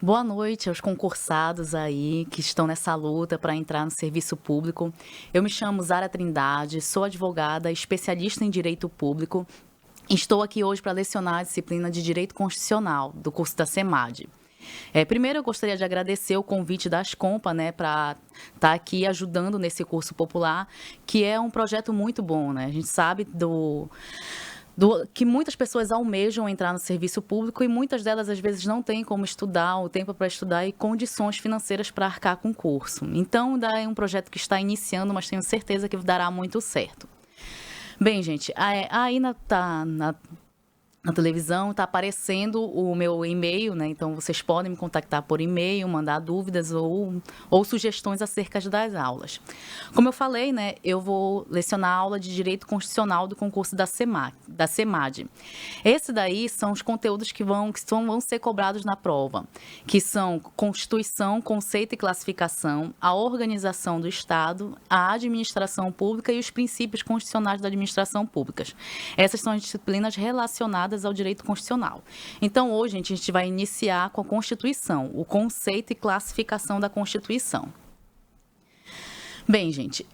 Boa noite aos concursados aí que estão nessa luta para entrar no serviço público. Eu me chamo Zara Trindade, sou advogada, especialista em direito público. Estou aqui hoje para lecionar a disciplina de Direito Constitucional do curso da SEMAD. Primeiro, eu gostaria de agradecer o convite da Ascompa, para estar aqui ajudando nesse curso popular, que é um projeto muito bom, né? A gente sabe que muitas pessoas almejam entrar no serviço público e muitas delas, às vezes, não têm como estudar, o tempo para estudar e condições financeiras para arcar com o curso. Então, ainda é um projeto que está iniciando, mas tenho certeza que dará muito certo. Bem, gente, aí na televisão está aparecendo o meu e-mail, né? Então, vocês podem me contactar por e-mail, mandar dúvidas ou sugestões acerca das aulas. Como eu falei, né? Eu vou lecionar a aula de Direito Constitucional do concurso da SEMAD. Esse daí são os conteúdos que vão ser cobrados na prova, que são Constituição, Conceito e Classificação, a Organização do Estado, a Administração Pública e os princípios constitucionais da administração pública. Essas são as disciplinas relacionadas ao direito constitucional. Então, hoje, a gente vai iniciar com a Constituição, o conceito e classificação da Constituição. Bem, gente,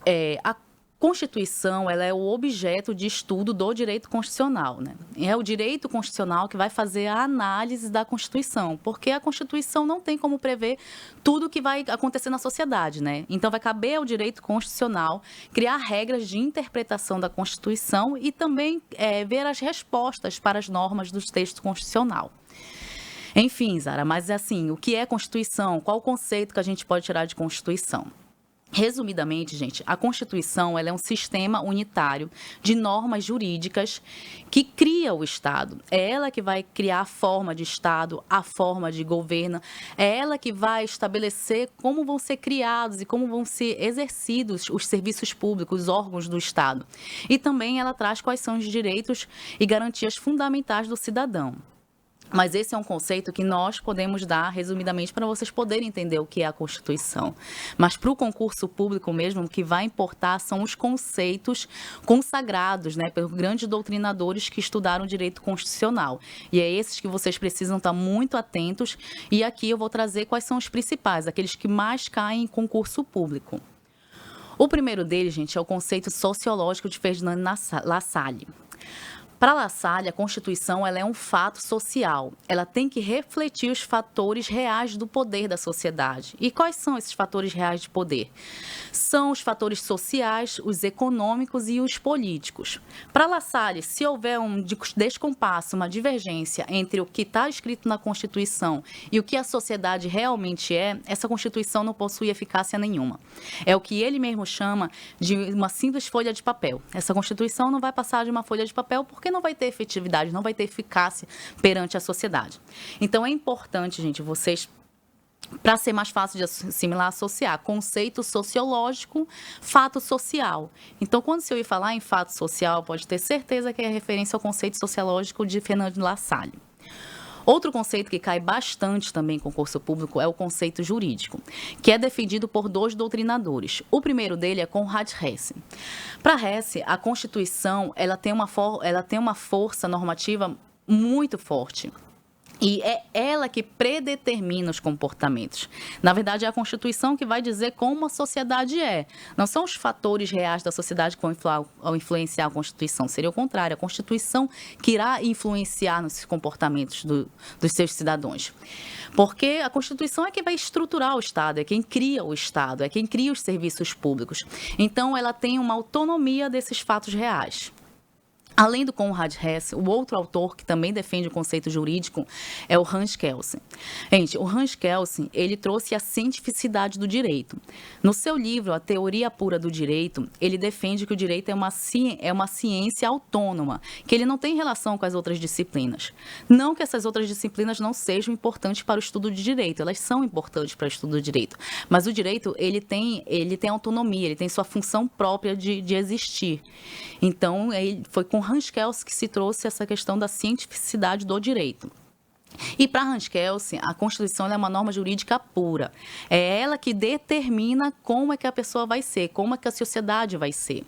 a Constituição, ela é o objeto de estudo do direito constitucional, né? É o direito constitucional que vai fazer a análise da Constituição, porque a Constituição não tem como prever tudo o que vai acontecer na sociedade, né? Então, vai caber ao direito constitucional criar regras de interpretação da Constituição e também ver as respostas para as normas do texto constitucional. Enfim, Zara, mas assim, o que é Constituição? Qual o conceito que a gente pode tirar de Constituição? Resumidamente, gente, a Constituição ela é um sistema unitário de normas jurídicas que cria o Estado. É ela que vai criar a forma de Estado, a forma de governo. É ela que vai estabelecer como vão ser criados e como vão ser exercidos os serviços públicos, os órgãos do Estado. E também ela traz quais são os direitos e garantias fundamentais do cidadão. Mas esse é um conceito que nós podemos dar, resumidamente, para vocês poderem entender o que é a Constituição. Mas para o concurso público mesmo, o que vai importar são os conceitos consagrados, né, pelos grandes doutrinadores que estudaram direito constitucional. E é esses que vocês precisam estar muito atentos. E aqui eu vou trazer quais são os principais, aqueles que mais caem em concurso público. O primeiro deles, gente, é o conceito sociológico de Ferdinand Lassalle. Para Lassalle, a Constituição ela é um fato social. Ela tem que refletir os fatores reais do poder da sociedade. E quais são esses fatores reais de poder? São os fatores sociais, os econômicos e os políticos. Para Lassalle, se houver um descompasso, uma divergência entre o que está escrito na Constituição e o que a sociedade realmente é, essa Constituição não possui eficácia nenhuma. É o que ele mesmo chama de uma simples folha de papel. Essa Constituição não vai passar de uma folha de papel porque não vai ter efetividade, não vai ter eficácia perante a sociedade. Então, é importante, gente, vocês, para ser mais fácil de assimilar, associar conceito sociológico, fato social. Então, quando se ouvir falar em fato social, pode ter certeza que é referência ao conceito sociológico de Ferdinand Lassalle. Outro conceito que cai bastante também em concurso público é o conceito jurídico, que é defendido por dois doutrinadores. O primeiro dele é Conrad Hesse. Para Hesse, a Constituição ela tem uma força normativa muito forte. E é ela que predetermina os comportamentos. Na verdade, é a Constituição que vai dizer como a sociedade é. Não são os fatores reais da sociedade que vão influenciar a Constituição. Seria o contrário, a Constituição que irá influenciar nos comportamentos dos seus cidadãos. Porque a Constituição é quem vai estruturar o Estado, é quem cria o Estado, é quem cria os serviços públicos. Então, ela tem uma autonomia desses fatos reais. Além do Conrad Hesse, o outro autor que também defende o conceito jurídico é o Hans Kelsen. Gente, o Hans Kelsen, ele trouxe a cientificidade do direito. No seu livro, A Teoria Pura do Direito, ele defende que o direito é uma ciência autônoma, que ele não tem relação com as outras disciplinas. Não que essas outras disciplinas não sejam importantes para o estudo de direito, elas são importantes para o estudo do direito, mas o direito, ele tem autonomia, ele tem sua função própria de existir. Então, foi com Hans Kelsen que se trouxe essa questão da cientificidade do direito. E para Hans Kelsen, a Constituição é uma norma jurídica pura. É ela que determina como é que a pessoa vai ser, como é que a sociedade vai ser.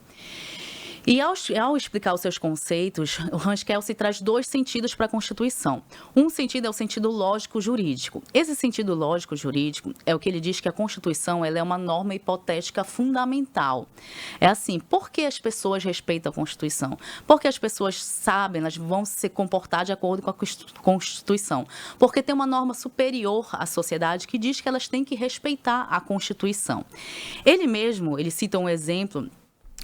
E ao explicar os seus conceitos, o Hans Kelsen traz dois sentidos para a Constituição. Um sentido é o sentido lógico-jurídico. Esse sentido lógico-jurídico é o que ele diz que a Constituição ela é uma norma hipotética fundamental. É assim, por que as pessoas respeitam a Constituição? Porque as pessoas sabem, elas vão se comportar de acordo com a Constituição. Porque tem uma norma superior à sociedade que diz que elas têm que respeitar a Constituição. Ele cita um exemplo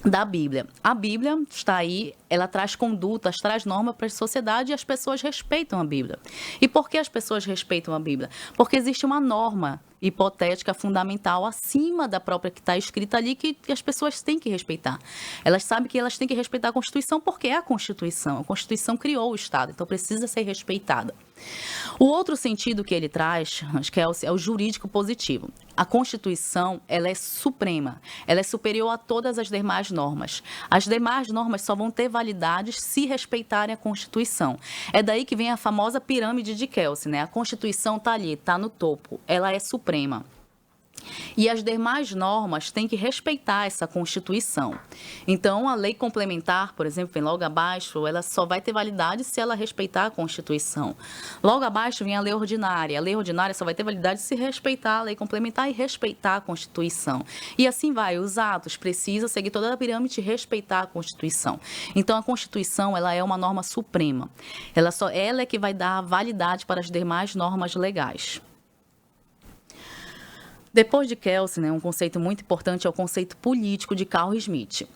da Bíblia. A Bíblia está aí, ela traz condutas, traz normas para a sociedade e as pessoas respeitam a Bíblia. E por que as pessoas respeitam a Bíblia? Porque existe uma norma hipotética fundamental acima da própria que está escrita ali que as pessoas têm que respeitar. Elas sabem que elas têm que respeitar a Constituição porque é a Constituição. A Constituição criou o Estado, então precisa ser respeitada. O outro sentido que ele traz, acho que é o jurídico positivo. A Constituição, ela é suprema, ela é superior a todas as demais normas. As demais normas só vão ter validade se respeitarem a Constituição. É daí que vem a famosa pirâmide de Kelsen, né? A Constituição está ali, está no topo, ela é suprema. E as demais normas têm que respeitar essa Constituição. Então, a lei complementar, por exemplo, vem logo abaixo, ela só vai ter validade se ela respeitar a Constituição. Logo abaixo vem a lei ordinária. A lei ordinária só vai ter validade se respeitar a lei complementar e respeitar a Constituição. E assim vai, os atos precisam seguir toda a pirâmide e respeitar a Constituição. Então, a Constituição, ela é uma norma suprema. Ela é que vai dar validade para as demais normas legais. Depois de Kelsen, um conceito muito importante é o conceito político de Carl Schmitt.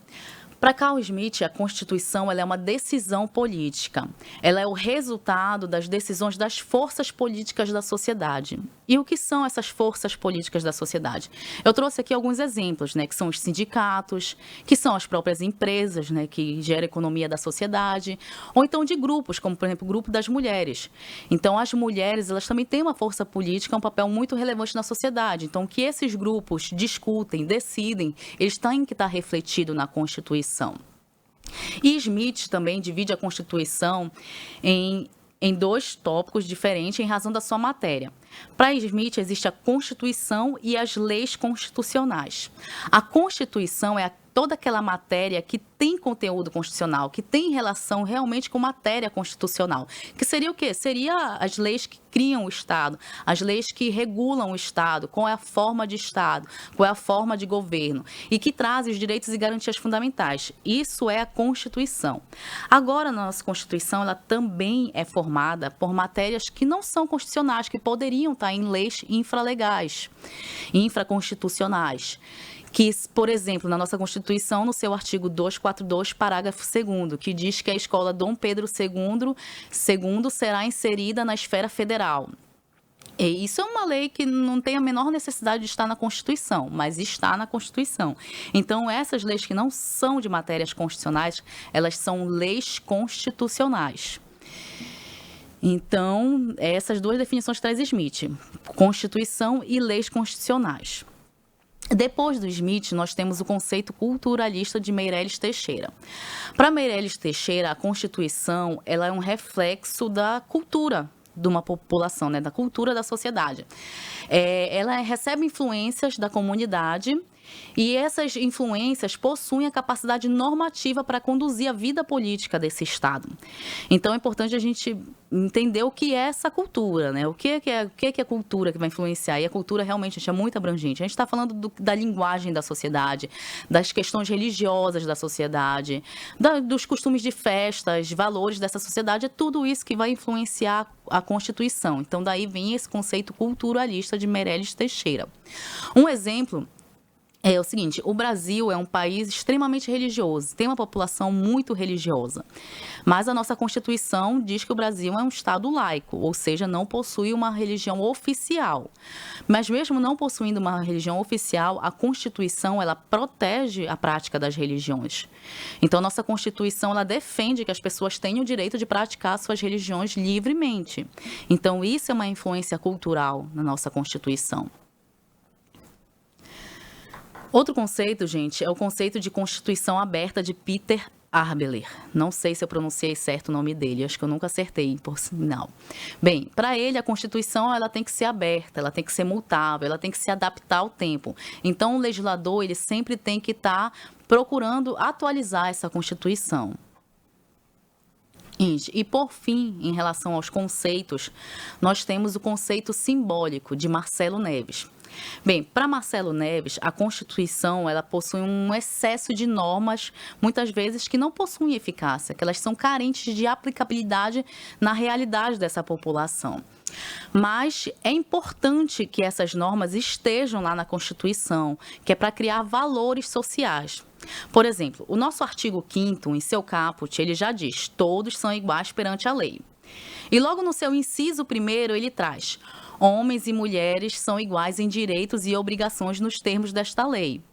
Para Carl Schmitt, a Constituição ela é uma decisão política. Ela é o resultado das decisões das forças políticas da sociedade. E o que são essas forças políticas da sociedade? Eu trouxe aqui alguns exemplos, que são os sindicatos, que são as próprias empresas, que geram a economia da sociedade, ou então de grupos, como, por exemplo, o grupo das mulheres. Então, as mulheres elas também têm uma força política, um papel muito relevante na sociedade. Então, o que esses grupos discutem, decidem, eles têm que estar refletido na Constituição. E Schmitt também divide a Constituição em dois tópicos diferentes em razão da sua matéria. Para Schmitt, existe a Constituição e as leis constitucionais. A Constituição é toda aquela matéria que tem conteúdo constitucional, que tem relação realmente com matéria constitucional. Que seria o quê? Seria as leis que criam o Estado, as leis que regulam o Estado, qual é a forma de Estado, qual é a forma de governo, e que trazem os direitos e garantias fundamentais. Isso é a Constituição. Agora, a nossa Constituição, ela também é formada por matérias que não são constitucionais, que poderiam estar em leis infralegais, infraconstitucionais. Que, por exemplo, na nossa Constituição, no seu artigo 242, parágrafo 2º, que diz que a escola Dom Pedro II será inserida na esfera federal. E isso é uma lei que não tem a menor necessidade de estar na Constituição, mas está na Constituição. Então, essas leis que não são de matérias constitucionais, elas são leis constitucionais. Então, essas duas definições traz Schmitt, Constituição e leis constitucionais. Depois do Schmitt, nós temos o conceito culturalista de Meirelles Teixeira. Para Meirelles Teixeira, a Constituição ela é um reflexo da cultura de uma população, da cultura da sociedade. Ela recebe influências da comunidade e essas influências possuem a capacidade normativa para conduzir a vida política desse Estado. Então, é importante a gente entender o que é essa cultura, O que é a cultura que vai influenciar? E a cultura realmente é muito abrangente. A gente está falando da linguagem da sociedade, das questões religiosas da sociedade, dos costumes de festas, valores dessa sociedade. É tudo isso que vai influenciar a Constituição. Então, daí vem esse conceito culturalista de Meirelles Teixeira. Um exemplo é o seguinte, o Brasil é um país extremamente religioso, tem uma população muito religiosa, mas a nossa Constituição diz que o Brasil é um Estado laico, ou seja, não possui uma religião oficial. Mas mesmo não possuindo uma religião oficial, a Constituição ela protege a prática das religiões. Então, a nossa Constituição ela defende que as pessoas tenham o direito de praticar suas religiões livremente. Então, isso é uma influência cultural na nossa Constituição. Outro conceito, gente, é o conceito de Constituição Aberta de Peter Arbeler. Não sei se eu pronunciei certo o nome dele, acho que eu nunca acertei, por sinal. Bem, para ele, a Constituição ela tem que ser aberta, ela tem que ser mutável, ela tem que se adaptar ao tempo. Então, o legislador ele sempre tem que estar procurando atualizar essa Constituição. E, por fim, em relação aos conceitos, nós temos o conceito simbólico de Marcelo Neves. Bem, para Marcelo Neves, a Constituição ela possui um excesso de normas, muitas vezes que não possuem eficácia, que elas são carentes de aplicabilidade na realidade dessa população. Mas é importante que essas normas estejam lá na Constituição, que é para criar valores sociais. Por exemplo, o nosso artigo 5º, em seu caput, ele já diz: todos são iguais perante a lei. E logo no seu inciso 1º, ele traz: homens e mulheres são iguais em direitos e obrigações nos termos desta lei.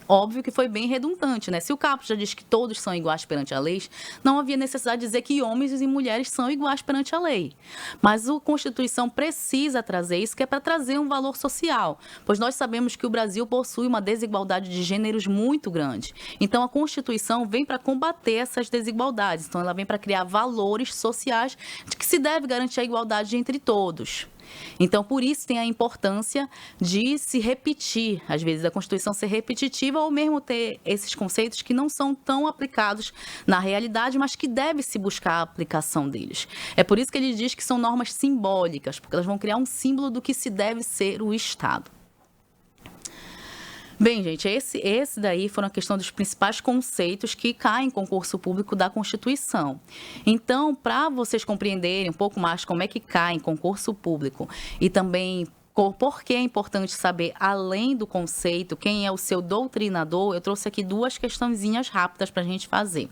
Óbvio que foi bem redundante, né? Se o caput já diz que todos são iguais perante a lei, não havia necessidade de dizer que homens e mulheres são iguais perante a lei. Mas a Constituição precisa trazer isso, que é para trazer um valor social, pois nós sabemos que o Brasil possui uma desigualdade de gêneros muito grande. Então, a Constituição vem para combater essas desigualdades. Então, ela vem para criar valores sociais de que se deve garantir a igualdade entre todos. Então, por isso tem a importância de se repetir, às vezes a Constituição ser repetitiva ou mesmo ter esses conceitos que não são tão aplicados na realidade, mas que deve-se buscar a aplicação deles. É por isso que ele diz que são normas simbólicas, porque elas vão criar um símbolo do que se deve ser o Estado. Bem, gente, esse daí foram a questão dos principais conceitos que caem em concurso público da Constituição. Então, para vocês compreenderem um pouco mais como é que cai em concurso público e também por que é importante saber, além do conceito, quem é o seu doutrinador, eu trouxe aqui 2 questõezinhas rápidas para a gente fazer.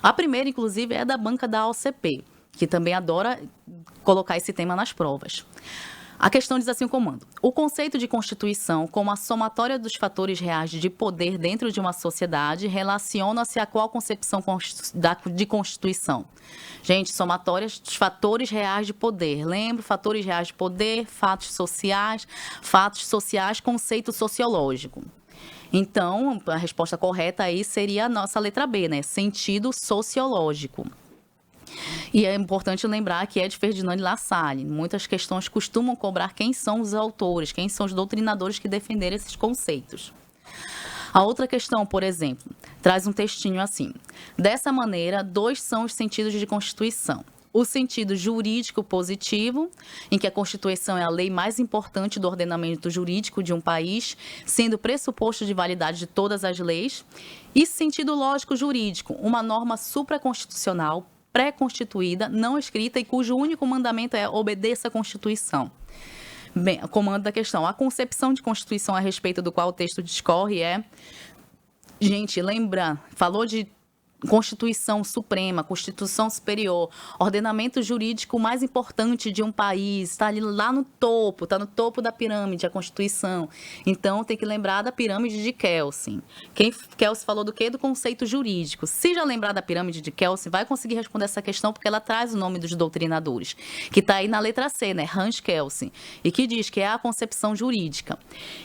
A primeira, inclusive, é da banca da OCP, que também adora colocar esse tema nas provas. A questão diz assim o comando: o conceito de Constituição, como a somatória dos fatores reais de poder dentro de uma sociedade, relaciona-se a qual concepção de Constituição? Gente, somatórias dos fatores reais de poder. Lembra? Fatores reais de poder, fatos sociais, conceito sociológico. Então, a resposta correta aí seria a nossa letra B, né? Sentido sociológico. E é importante lembrar que é de Ferdinand Lassalle. Muitas questões costumam cobrar quem são os autores, quem são os doutrinadores que defenderam esses conceitos. A outra questão, por exemplo, traz um textinho assim: dessa maneira, 2 são os sentidos de Constituição. O sentido jurídico positivo, em que a Constituição é a lei mais importante do ordenamento jurídico de um país, sendo pressuposto de validade de todas as leis. E sentido lógico jurídico, uma norma supraconstitucional, pré-constituída, não escrita e cujo único mandamento é obedeça à Constituição. Bem, comando da questão: a concepção de Constituição a respeito do qual o texto discorre é... Gente, lembra, falou de Constituição Suprema, Constituição Superior, ordenamento jurídico mais importante de um país, está ali lá no topo, está no topo da pirâmide, a Constituição. Então, tem que lembrar da pirâmide de Kelsen. Kelsen falou do quê? Do conceito jurídico. Se já lembrar da pirâmide de Kelsen, vai conseguir responder essa questão, porque ela traz o nome dos doutrinadores, que está aí na letra C, né? Hans Kelsen, e que diz que é a concepção jurídica.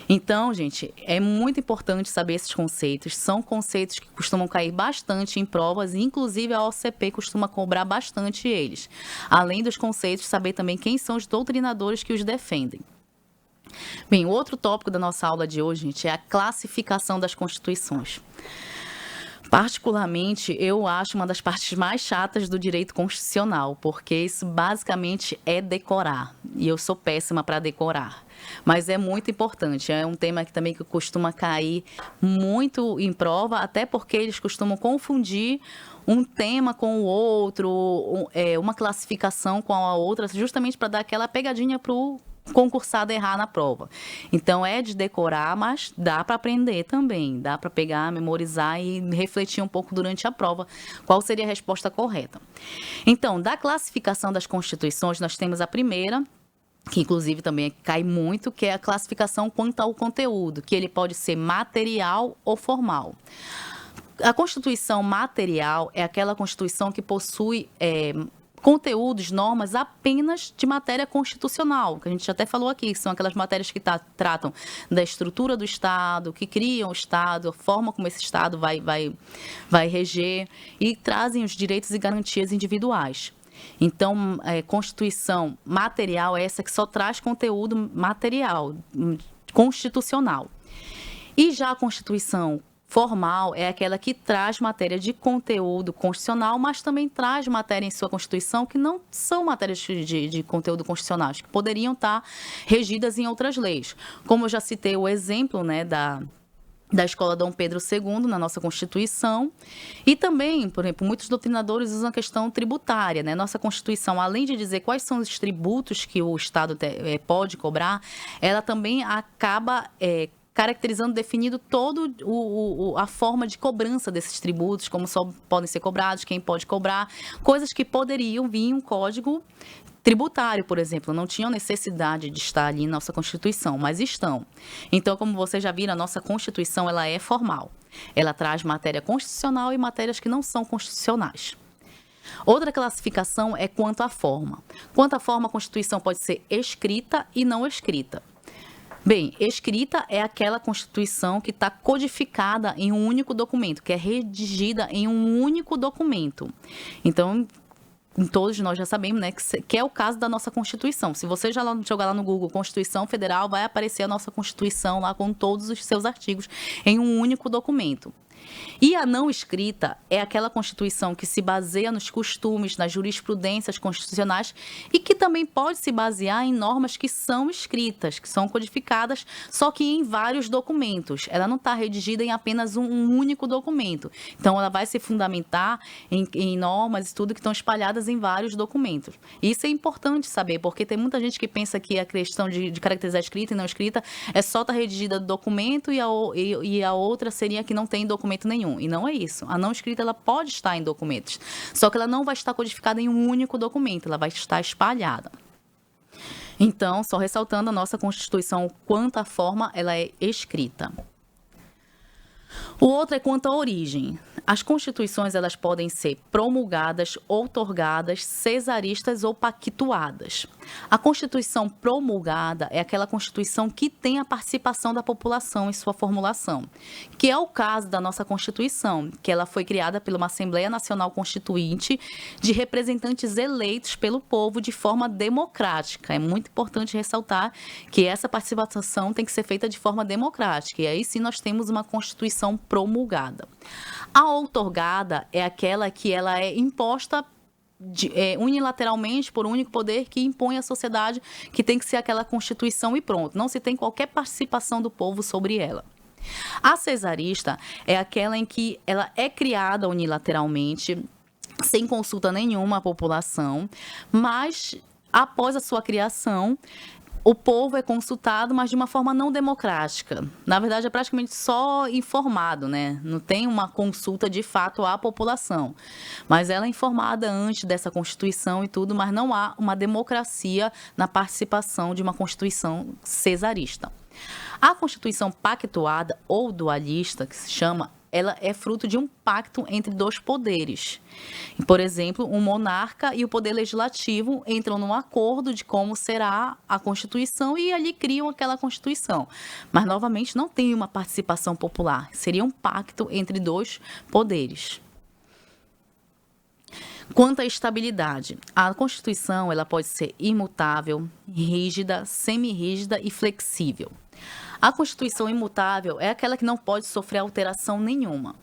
Então, gente, é muito importante saber esses conceitos. São conceitos que costumam cair bastante em provas, e inclusive a OCP costuma cobrar bastante eles. Além dos conceitos, saber também quem são os doutrinadores que os defendem. Bem, o outro tópico da nossa aula de hoje, gente, é a classificação das constituições. Particularmente, eu acho uma das partes mais chatas do direito constitucional, porque isso basicamente é decorar, e eu sou péssima para decorar. Mas é muito importante, é um tema que também costuma cair muito em prova, até porque eles costumam confundir um tema com o outro, uma classificação com a outra, justamente para dar aquela pegadinha para o concursado errar na prova. Então, é de decorar, mas dá para aprender também, dá para pegar, memorizar e refletir um pouco durante a prova qual seria a resposta correta. Então, da classificação das constituições, nós temos a primeira, que inclusive também cai muito, que é a classificação quanto ao conteúdo, que ele pode ser material ou formal. A Constituição material é aquela Constituição que possui conteúdos, normas apenas de matéria constitucional, que a gente até falou aqui, que são aquelas matérias que tratam da estrutura do Estado, que criam o Estado, a forma como esse Estado vai reger, e trazem os direitos e garantias individuais. Então, Constituição material é essa que só traz conteúdo material, constitucional. E já a Constituição Formal é aquela que traz matéria de conteúdo constitucional, mas também traz matéria em sua Constituição que não são matérias de conteúdo constitucional, que poderiam estar regidas em outras leis. Como eu já citei o exemplo, né, da Escola Dom Pedro II na nossa Constituição. E também, por exemplo, muitos doutrinadores usam a questão tributária, né? Nossa Constituição, além de dizer quais são os tributos que o Estado pode cobrar, ela também acaba caracterizando, definindo toda a forma de cobrança desses tributos, como só podem ser cobrados, quem pode cobrar, coisas que poderiam vir em um código tributário, por exemplo, não tinham necessidade de estar ali na nossa Constituição, mas estão. Então, como vocês já viram, a nossa Constituição ela é formal. Ela traz matéria constitucional e matérias que não são constitucionais. Outra classificação é quanto à forma. Quanto à forma, a Constituição pode ser escrita e não escrita. Bem, escrita é aquela Constituição que está codificada em um único documento, que é redigida em um único documento. Então, todos nós já sabemos, né, que é o caso da nossa Constituição. Se você já jogar lá no Google Constituição Federal, vai aparecer a nossa Constituição lá com todos os seus artigos em um único documento. E a não escrita é aquela Constituição que se baseia nos costumes, nas jurisprudências constitucionais e que também pode se basear em normas que são escritas, que são codificadas, só que em vários documentos. Ela não está redigida em apenas um único documento. Então, ela vai se fundamentar em normas e tudo que estão espalhadas em vários documentos. Isso é importante saber, porque tem muita gente que pensa que a questão de caracterizar escrita e não escrita é só estar redigida do documento e a outra seria que não tem documento nenhum. E não é isso. A não escrita ela pode estar em documentos, só que ela não vai estar codificada em um único documento, ela vai estar espalhada. Então, só ressaltando, a nossa Constituição, quanto à forma, ela é escrita. O outro é quanto à origem. As constituições elas podem ser promulgadas, outorgadas, cesaristas ou pactuadas. A Constituição promulgada é aquela Constituição que tem a participação da população em sua formulação, que é o caso da nossa Constituição, que ela foi criada por uma Assembleia Nacional Constituinte de representantes eleitos pelo povo de forma democrática. É muito importante ressaltar que essa participação tem que ser feita de forma democrática, e aí sim nós temos uma Constituição promulgada. A outorgada é aquela que ela é imposta unilateralmente por um único poder que impõe à sociedade que tem que ser aquela Constituição e pronto. Não se tem qualquer participação do povo sobre ela. A cesarista é aquela em que ela é criada unilateralmente, sem consulta nenhuma à população, mas após a sua criação, o povo é consultado, mas de uma forma não democrática. Na verdade, é praticamente só informado, né? Não tem uma consulta de fato à população. Mas ela é informada antes dessa Constituição e tudo, mas não há uma democracia na participação de uma Constituição cesarista. A Constituição pactuada ou dualista, que se chama, ela é fruto de um pacto entre dois poderes. Por exemplo, um monarca e o poder legislativo entram num acordo de como será a Constituição e ali criam aquela Constituição. Mas, novamente, não tem uma participação popular. Seria um pacto entre dois poderes. Quanto à estabilidade, a Constituição ela pode ser imutável, rígida, semirrígida e flexível. A Constituição imutável é aquela que não pode sofrer alteração nenhuma.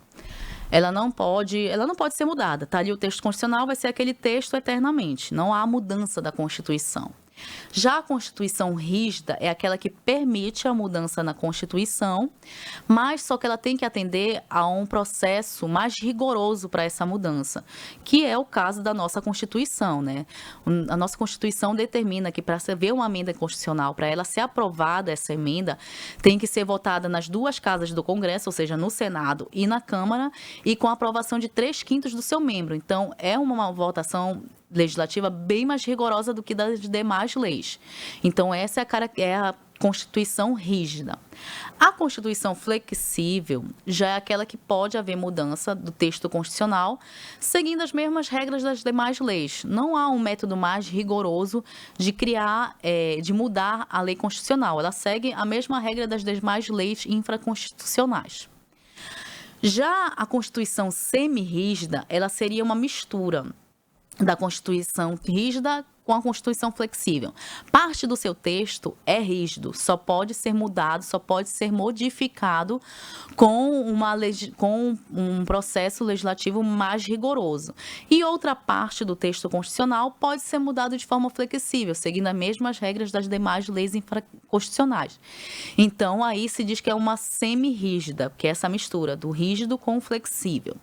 Ela não pode ser mudada. Tá ali o texto constitucional, vai ser aquele texto eternamente. Não há mudança da Constituição. Já a Constituição rígida é aquela que permite a mudança na Constituição, mas só que ela tem que atender a um processo mais rigoroso para essa mudança, que é o caso da nossa Constituição, né? A nossa Constituição determina que para se ver uma emenda constitucional, para ela ser aprovada essa emenda, tem que ser votada nas duas casas do Congresso, ou seja, no Senado e na Câmara, e com a aprovação de 3/5 do seu membro. Então, é uma votação legislativa bem mais rigorosa do que das demais leis. Então, essa é a Constituição rígida. A Constituição flexível já é aquela que pode haver mudança do texto constitucional, seguindo as mesmas regras das demais leis. Não há um método mais rigoroso de de mudar a lei constitucional. Ela segue a mesma regra das demais leis infraconstitucionais. Já a Constituição semirrígida, ela seria uma mistura da Constituição rígida com a Constituição flexível. Parte do seu texto é rígido, só pode ser mudado, só pode ser modificado com um processo legislativo mais rigoroso. E outra parte do texto constitucional pode ser mudado de forma flexível, seguindo as mesmas regras das demais leis infraconstitucionais. Então, aí se diz que é uma semi-rígida, que é essa mistura do rígido com o flexível.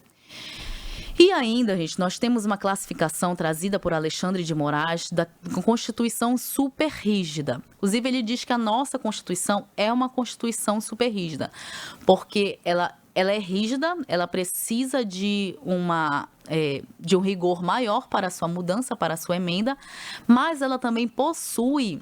E ainda, gente, nós temos uma classificação trazida por Alexandre de Moraes da Constituição super rígida. Inclusive, ele diz que a nossa Constituição é uma Constituição super rígida, porque ela é rígida, ela precisa de um rigor maior para a sua mudança, para a sua emenda, mas ela também possui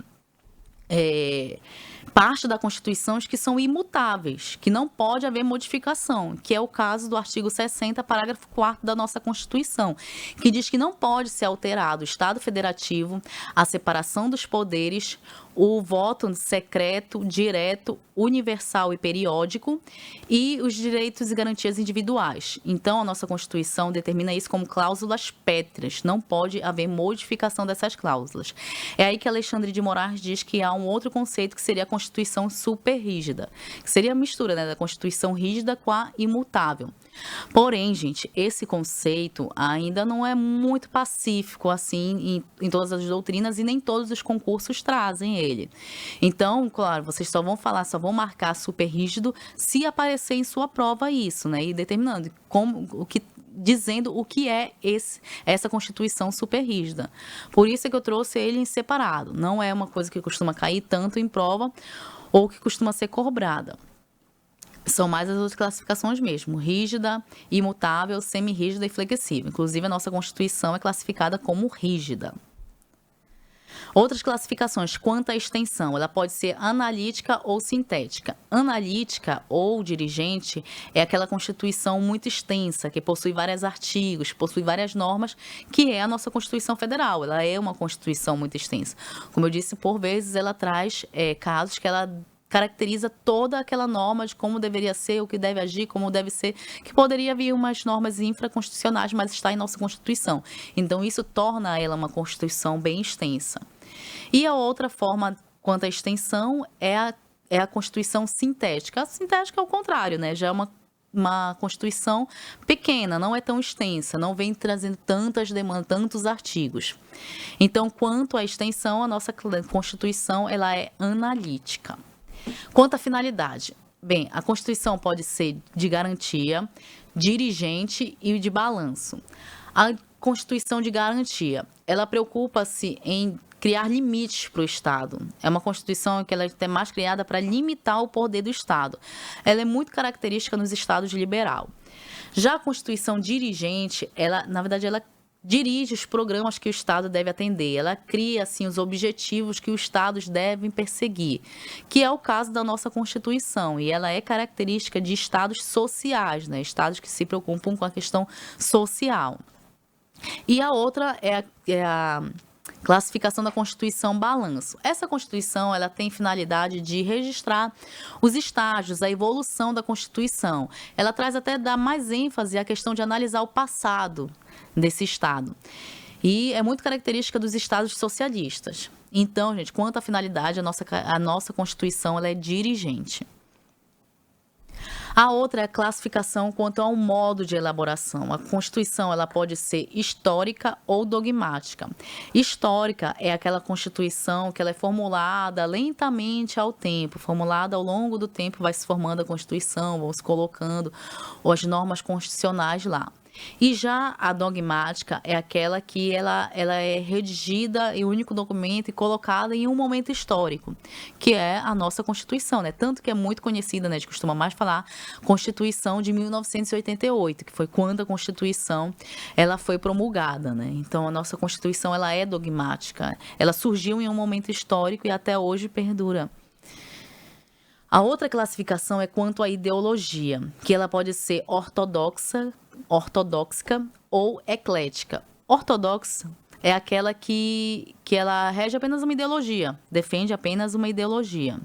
parte da Constituição que são imutáveis, que não pode haver modificação, que é o caso do artigo 60, parágrafo 4º da nossa Constituição, que diz que não pode ser alterado o Estado federativo, a separação dos poderes, o voto secreto, direto, universal e periódico e os direitos e garantias individuais. Então, a nossa Constituição determina isso como cláusulas pétreas, não pode haver modificação dessas cláusulas. É aí que Alexandre de Moraes diz que há um outro conceito que seria a Constituição super rígida, que seria a mistura, né, da Constituição rígida com a imutável. Porém, gente, esse conceito ainda não é muito pacífico assim em todas as doutrinas e nem todos os concursos trazem ele. Então, claro, vocês só vão marcar super rígido se aparecer em sua prova isso, né? E determinando dizendo o que é essa Constituição super rígida. Por isso é que eu trouxe ele em separado. Não é uma coisa que costuma cair tanto em prova ou que costuma ser cobrada. São mais as outras classificações mesmo, rígida, imutável, semi-rígida e flexível. Inclusive, a nossa Constituição é classificada como rígida. Outras classificações, quanto à extensão, ela pode ser analítica ou sintética. Analítica ou dirigente é aquela Constituição muito extensa, que possui vários artigos, possui várias normas, que é a nossa Constituição Federal. Ela é uma Constituição muito extensa. Como eu disse, por vezes, ela traz casos que ela caracteriza toda aquela norma de como deveria ser, o que deve agir, como deve ser, que poderia vir umas normas infraconstitucionais, mas está em nossa Constituição. Então, isso torna ela uma Constituição bem extensa. E a outra forma, quanto à extensão, é a Constituição sintética. A sintética é o contrário, né? Já é uma Constituição pequena, não é tão extensa, não vem trazendo tantas demandas, tantos artigos. Então, quanto à extensão, a nossa Constituição ela é analítica. Quanto à finalidade, bem, a Constituição pode ser de garantia, dirigente e de balanço. A Constituição de garantia, ela preocupa-se em criar limites para o Estado. É uma Constituição que ela é mais criada para limitar o poder do Estado. Ela é muito característica nos Estados liberal. Já a Constituição dirigente, na verdade, ela dirige os programas que o Estado deve atender. Ela cria, assim, os objetivos que os Estados devem perseguir, que é o caso da nossa Constituição. E ela é característica de Estados sociais, né? Estados que se preocupam com a questão social. E a outra é a classificação da Constituição balanço. Essa Constituição ela tem finalidade de registrar os estágios, a evolução da Constituição. Ela traz até dar mais ênfase à questão de analisar o passado desse Estado. E é muito característica dos Estados socialistas. Então, gente, quanto à finalidade, a nossa Constituição ela é dirigente. A outra é a classificação quanto ao modo de elaboração. A Constituição ela pode ser histórica ou dogmática. Histórica é aquela Constituição que ela é formulada lentamente ao tempo, formulada ao longo do tempo, vai se formando a Constituição, vão se colocando as normas constitucionais lá. E já a dogmática é aquela que ela é redigida em um único documento e colocada em um momento histórico, que é a nossa Constituição, né? Tanto que é muito conhecida, né? A gente costuma mais falar Constituição de 1988, que foi quando a Constituição ela foi promulgada, né? Então, a nossa Constituição ela é dogmática. Ela surgiu em um momento histórico e até hoje perdura. A outra classificação é quanto à ideologia, que ela pode ser ortodoxa ou eclética. Ortodoxa é aquela que ela rege apenas uma ideologia, defende apenas uma ideologia.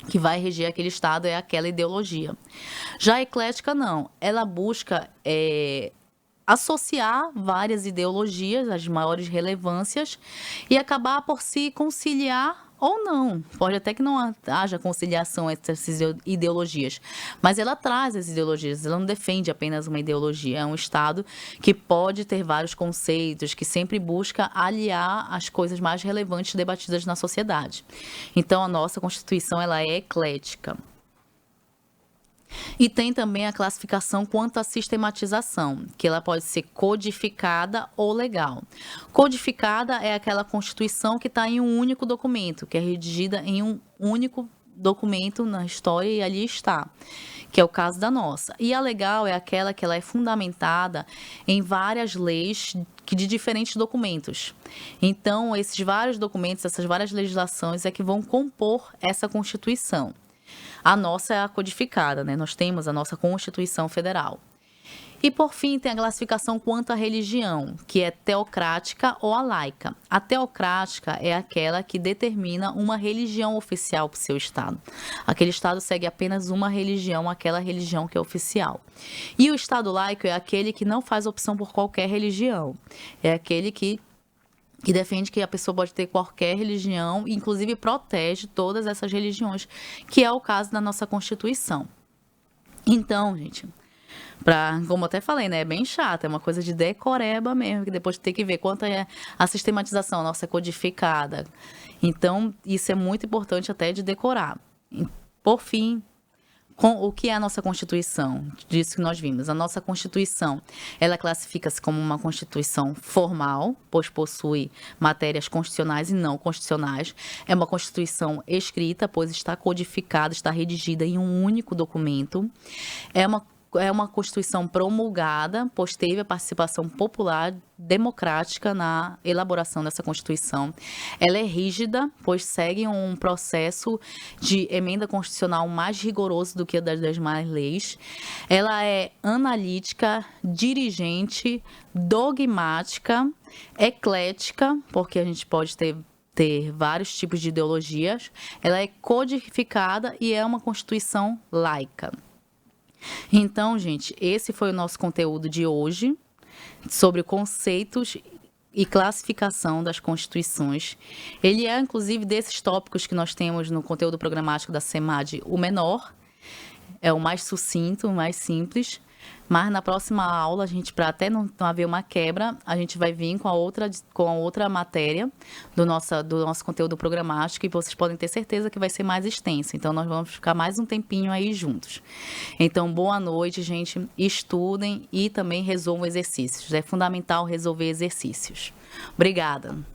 Que vai reger aquele Estado é aquela ideologia. Já a eclética, não. Ela busca associar várias ideologias, as maiores relevâncias, e acabar por se conciliar ou não. Pode até que não haja conciliação entre essas ideologias, mas ela traz as ideologias, ela não defende apenas uma ideologia, é um Estado que pode ter vários conceitos, que sempre busca aliar as coisas mais relevantes debatidas na sociedade. Então, a nossa Constituição ela é eclética. E tem também a classificação quanto à sistematização, que ela pode ser codificada ou legal. Codificada é aquela Constituição que está em um único documento, que é redigida em um único documento na história e ali está, que é o caso da nossa. E a legal é aquela que ela é fundamentada em várias leis de diferentes documentos. Então, esses vários documentos, essas várias legislações é que vão compor essa Constituição. A nossa é a codificada, né? Nós temos a nossa Constituição Federal. E, por fim, tem a classificação quanto à religião, que é teocrática ou a laica. A teocrática é aquela que determina uma religião oficial para o seu Estado. Aquele Estado segue apenas uma religião, aquela religião que é oficial. E o Estado laico é aquele que não faz opção por qualquer religião. É aquele que defende que a pessoa pode ter qualquer religião, e inclusive protege todas essas religiões, que é o caso da nossa Constituição. Então, gente, como eu até falei, né, é bem chato, é uma coisa de decoreba mesmo, que depois tem que ver quanto é a sistematização, a nossa é codificada. Então, isso é muito importante até de decorar. Por fim, com o que é a nossa Constituição, disso que nós vimos. A nossa Constituição, ela classifica-se como uma Constituição formal, pois possui matérias constitucionais e não constitucionais. É uma Constituição escrita, pois está codificada, está redigida em um único documento. É uma Constituição promulgada, pois teve a participação popular democrática na elaboração dessa Constituição. Ela é rígida, pois segue um processo de emenda constitucional mais rigoroso do que o das demais leis. Ela é analítica, dirigente, dogmática, eclética, porque a gente pode ter vários tipos de ideologias. Ela é codificada e é uma Constituição laica. Então, gente, esse foi o nosso conteúdo de hoje sobre conceitos e classificação das constituições. Ele é, inclusive, desses tópicos que nós temos no conteúdo programático da CEMAD, o menor, é o mais sucinto, o mais simples. Mas na próxima aula, para até não haver uma quebra, a gente vai vir com a outra matéria do nosso conteúdo programático, e vocês podem ter certeza que vai ser mais extensa. Então, nós vamos ficar mais um tempinho aí juntos. Então, boa noite, gente. Estudem e também resolvam exercícios. É fundamental resolver exercícios. Obrigada.